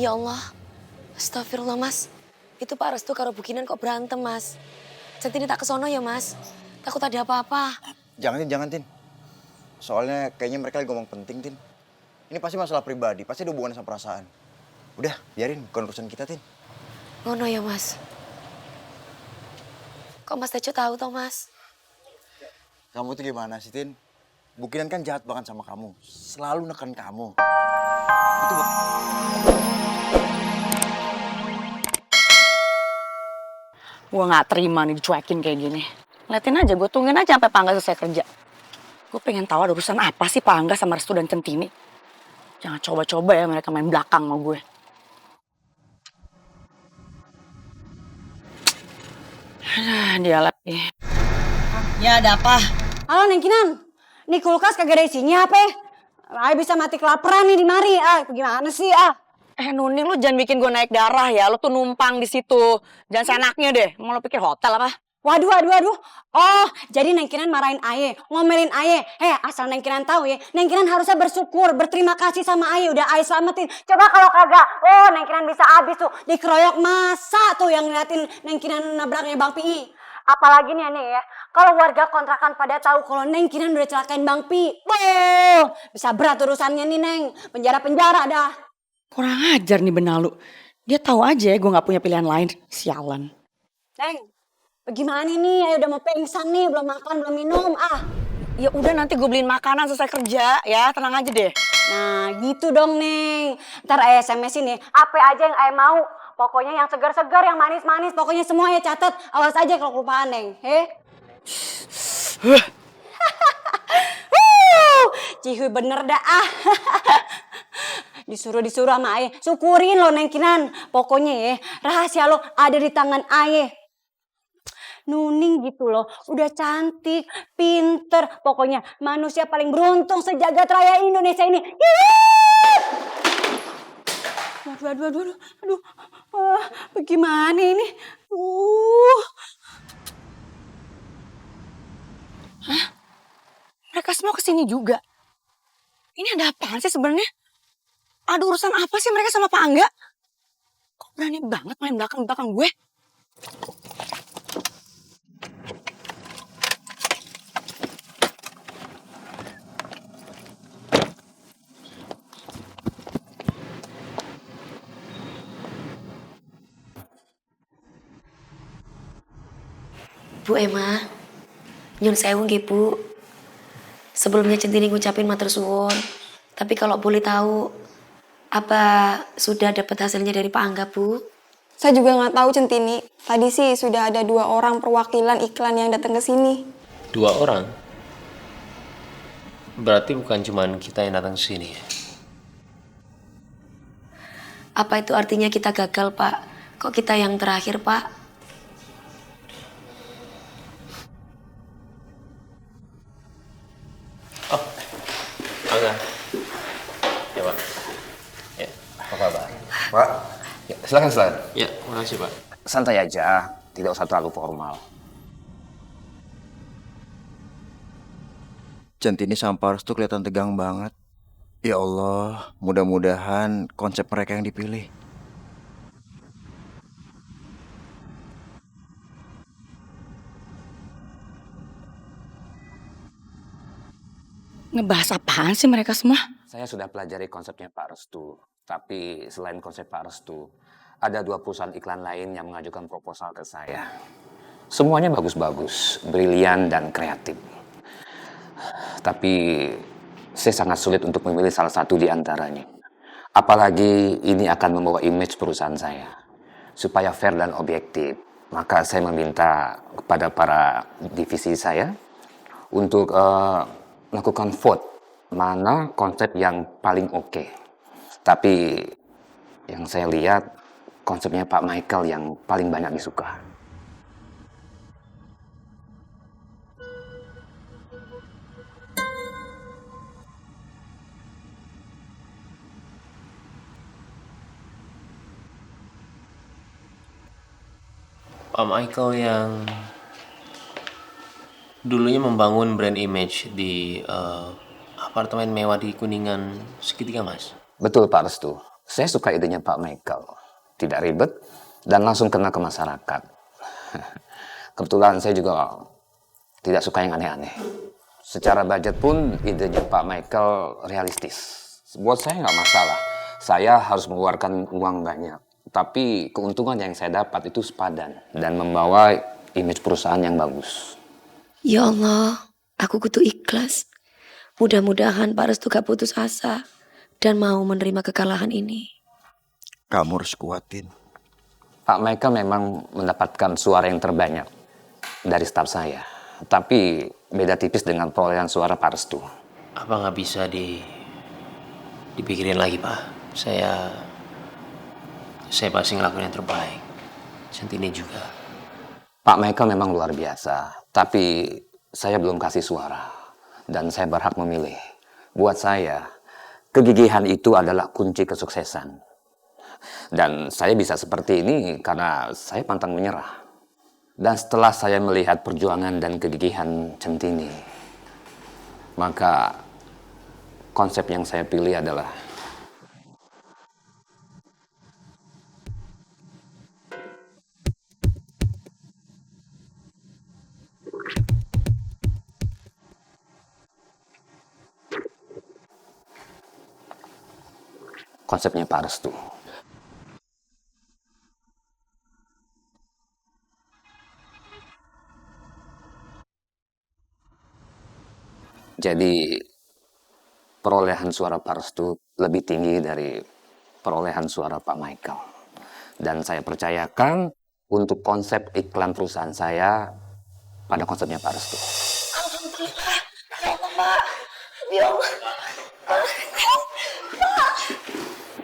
Ya Allah, astagfirullah Mas. Itu Pak Restu karo Bukinan kok berantem Mas. Centini tak kesono ya Mas. Takut ada apa-apa. Jangan, Tin. Soalnya kayaknya mereka lagi ngomong penting, Tin. Ini pasti masalah pribadi, pasti ada hubungan sama perasaan. Udah, biarin, bukan urusan kita, Tin. Ngono ya Mas. Kok Mas Tejo tahu toh Mas? Kamu tuh gimana sih, Tin? Bukinan kan jahat banget sama kamu. Selalu neken kamu. Itu Gue gak terima nih dicuekin kayak gini. Liatin aja, gue tungguin aja sampai Pak Angga selesai kerja. Gue pengen tahu ada urusan apa sih Pak Angga sama Restu dan Centini. Jangan coba-coba ya mereka main belakang sama gue. Dia lagi. Ya ada apa? Halo Neng Kinan, nih kulkas kagak ada isinya apa? Ay bisa mati kelaparan nih di mari. Gimana sih Nuning lu jangan bikin gue naik darah ya. Lu tuh numpang di situ. Jangan seenaknya deh. Mau lu pikir hotel apa? Waduh. Oh, jadi Neng Kinan marahin Aye, ngomelin Aye. Asal Neng Kinan tahu ya, Neng Kinan harusnya bersyukur, berterima kasih sama Aye udah Aye selamatin. Coba kalau kagak, Neng Kinan bisa habis tuh dikeroyok masa tuh yang ngeliatin Neng Kinan nabraknya Bang Pi. Apalagi nih ya, kalau warga kontrakan pada tahu kalau Neng Kinan udah celakain Bang Pi. Bisa berat urusannya nih Neng, penjara dah. Kurang ajar nih Benalu. Dia tahu aja ya gue gak punya pilihan lain. Sialan. Neng, bagaimana nih? Ayo udah mau pingsan nih, belum makan, belum minum. Ya udah nanti gue beliin makanan selesai kerja ya. Tenang aja deh. Nah gitu dong Neng. Ntar Ayo SMS-in nih, apa aja yang Ayo mau. Pokoknya yang segar-segar, yang manis-manis. Pokoknya semua Ayo catat. Awas aja kalau kelupaan Neng. Cihuy bener dah Disuruh sama Aye. Syukurin lo Neng Kinan. Pokoknya ya, rahasia lo ada di tangan Aye. Nuning gitu loh. Udah cantik, pinter. Pokoknya manusia paling beruntung sejagat raya Indonesia ini. Aduh. Bagaimana ini? Hah? Mereka semua kesini juga. Ini ada apaan sih sebenarnya? Ada urusan apa sih mereka sama Pak Angga? Kok berani banget main belakang-belakang gue? Bu Emma, nyun sewu nggih Bu. Sebelumnya Centini ngucapin matur suwun. Tapi kalau boleh tahu, apa sudah dapat hasilnya dari Pak Angga Bu? Saya juga nggak tahu Centini. Tadi sih sudah ada 2 orang perwakilan iklan yang datang ke sini. 2 orang? Berarti bukan cuma kita yang datang ke sini ya? Apa itu artinya kita gagal Pak? Kok kita yang terakhir Pak? Oh, Angga. Ya Pak. Ya, apa kabar? Pak, Ya, silakan. Ya, makasih Pak. santai aja, tidak usah terlalu formal. Centini sama Pak Restu kelihatan tegang banget. Ya Allah, mudah-mudahan konsep mereka yang dipilih. Ngebahas apaan sih mereka semua? Saya sudah pelajari konsepnya Pak Restu. Tapi selain konsep Pak Restu, ada 2 perusahaan iklan lain yang mengajukan proposal ke saya. Semuanya bagus-bagus, brilian dan kreatif. Tapi saya sangat sulit untuk memilih salah satu di antaranya. Apalagi ini akan membawa image perusahaan saya. Supaya fair dan objektif, maka saya meminta kepada para divisi saya untuk melakukan vote mana konsep yang paling oke. Tapi yang saya lihat konsepnya Pak Michael yang paling banyak disuka. Pak Michael yang dulunya membangun brand image di apartemen mewah di Kuningan segitiga Mas. Betul Pak Restu. Saya suka idenya Pak Michael. Tidak ribet dan langsung kena ke masyarakat. Kebetulan saya juga tidak suka yang aneh-aneh. Secara budget pun idenya Pak Michael realistis. Buat saya nggak masalah. Saya harus mengeluarkan uang banyak. Tapi keuntungan yang saya dapat itu sepadan dan membawa image perusahaan yang bagus. Ya Allah, aku kudu ikhlas. Mudah-mudahan Pak Restu gak putus asa dan mau menerima kekalahan ini. Kamu harus kuatin. Pak Michael memang mendapatkan suara yang terbanyak dari staf saya. Tapi beda tipis dengan perolehan suara Pak Restu. Apa nggak bisa dipikirin lagi, Pak? Saya pasti ngelakuin yang terbaik. Centini juga. Pak Michael memang luar biasa, tapi saya belum kasih suara. Dan saya berhak memilih. Buat saya, kegigihan itu adalah kunci kesuksesan. Dan saya bisa seperti ini karena saya pantang menyerah. Dan setelah saya melihat perjuangan dan kegigihan Centini, maka konsep yang saya pilih adalah konsepnya Pak Restu. Jadi perolehan suara Pak Restu lebih tinggi dari perolehan suara Pak Michael. Dan saya percayakan untuk konsep iklan perusahaan saya pada konsepnya Pak Restu. Alhamdulillah, ya Allah Pak. Ya Allah.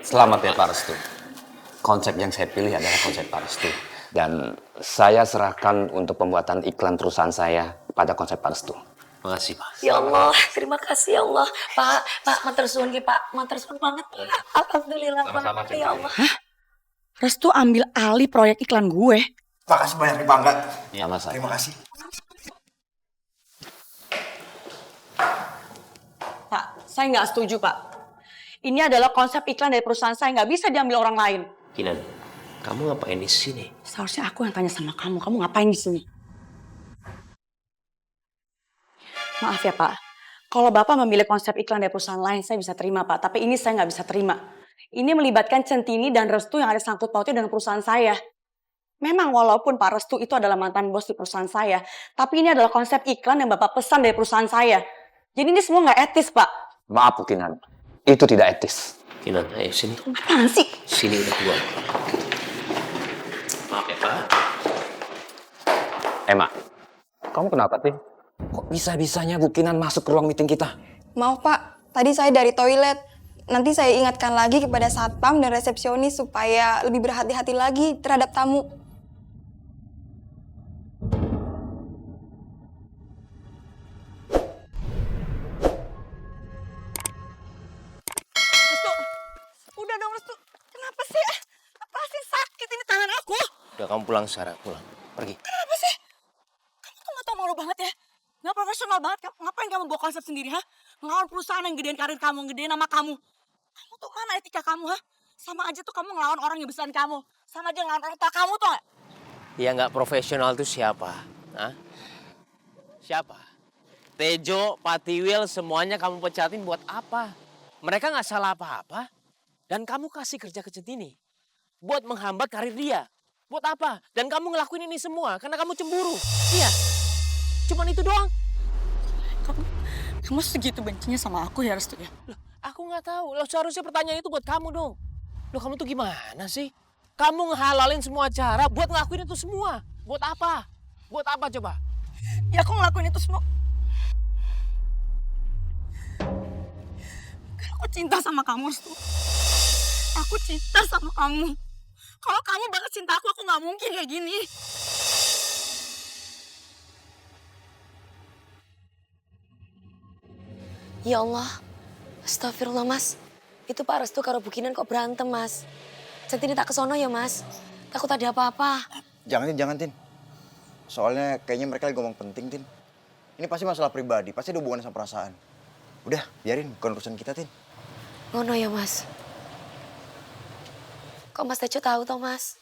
Selamat ya Pak Restu. Konsep yang saya pilih adalah konsep Pak Restu. Dan saya serahkan untuk pembuatan iklan perusahaan saya pada konsep Pak Restu. Makasih, Pak. Ya Allah, terima kasih ya Allah. Pak, matur suwun ki, Pak. Matur suwun banget. Alhamdulillah, Pak. Ya Allah. Restu ambil alih proyek iklan gue. Makasih banyak nih Bangga. Ya Mas. Terima kasih. Pak, saya nggak setuju, Pak. Ini adalah konsep iklan dari perusahaan saya, nggak bisa diambil orang lain. Kinan, kamu ngapain di sini? Seharusnya aku yang tanya sama kamu, kamu ngapain di sini? Maaf ya Pak, kalau Bapak memilih konsep iklan dari perusahaan lain, saya bisa terima Pak. Tapi ini saya nggak bisa terima. Ini melibatkan Centini dan Restu yang ada sangkut pautnya dengan perusahaan saya. Memang walaupun Pak Restu itu adalah mantan bos di perusahaan saya, tapi ini adalah konsep iklan yang Bapak pesan dari perusahaan saya. Jadi ini semua nggak etis Pak. Maaf Bu Kinan, itu tidak etis. Kinan, ayo sini. Apaan sih? Sini udah tua. Maaf ya, Pak. Emma, kamu kenapa sih? Kok bisa-bisanya Bu Kinan masuk ke ruang meeting kita? Maaf Pak, tadi saya dari toilet. Nanti saya ingatkan lagi kepada satpam dan resepsionis supaya lebih berhati-hati lagi terhadap tamu. Restu, udah dong Restu. Kenapa sih? Apa sih sakit ini tangan aku? Udah kamu pulang sekarang, pulang. Pergi. Kenapa sih? Kamu tuh gak tau malu banget ya? Gak profesional banget. Ngapain kamu bawa konsep sendiri, ha? Ngelawan perusahaan yang gedein karir kamu, gedein nama kamu. Kamu tuh mana etika kamu, ha? Sama aja tuh kamu ngelawan orang yang besaran kamu. Sama aja ngelawan orang tua kamu tuh gak? Ya nggak profesional tuh siapa? Hah? Siapa? Tejo, Patiwil, semuanya kamu pecatin buat apa? Mereka nggak salah apa-apa. Dan kamu kasih kerja ke Centini. Buat menghambat karir dia. Buat apa? Dan kamu ngelakuin ini semua karena kamu cemburu. Iya. Cuman itu doang. Kamu segitu bencinya sama aku ya, Restu ya? Loh, aku nggak tahu. Loh, seharusnya pertanyaan itu buat kamu dong. Loh, kamu tuh gimana sih? Kamu ngehalalin semua cara buat ngelakuin itu semua. Buat apa? Buat apa coba? Ya aku ngelakuin itu semua. Karena aku cinta sama kamu, Restu. Aku cinta sama kamu. Kalau kamu banget cinta aku nggak mungkin kayak gini. Ya Allah, astagfirullah Mas. Itu Pak Restu karo Bu Kinan kok berantem Mas. Centini tak kesono ya Mas. Takut ada apa-apa. Jangan Tin. Soalnya kayaknya mereka lagi ngomong penting Tin. Ini pasti masalah pribadi, pasti ada hubungan sama perasaan. Udah, biarin, bukan urusan kita Tin. Ngono ya Mas. Kok Mas Tejo tahu toh, Mas?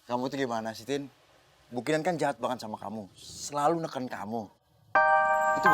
Kamu tuh gimana sih, Tin? Bu Kinan kan jahat banget sama kamu. Selalu neken kamu. Itu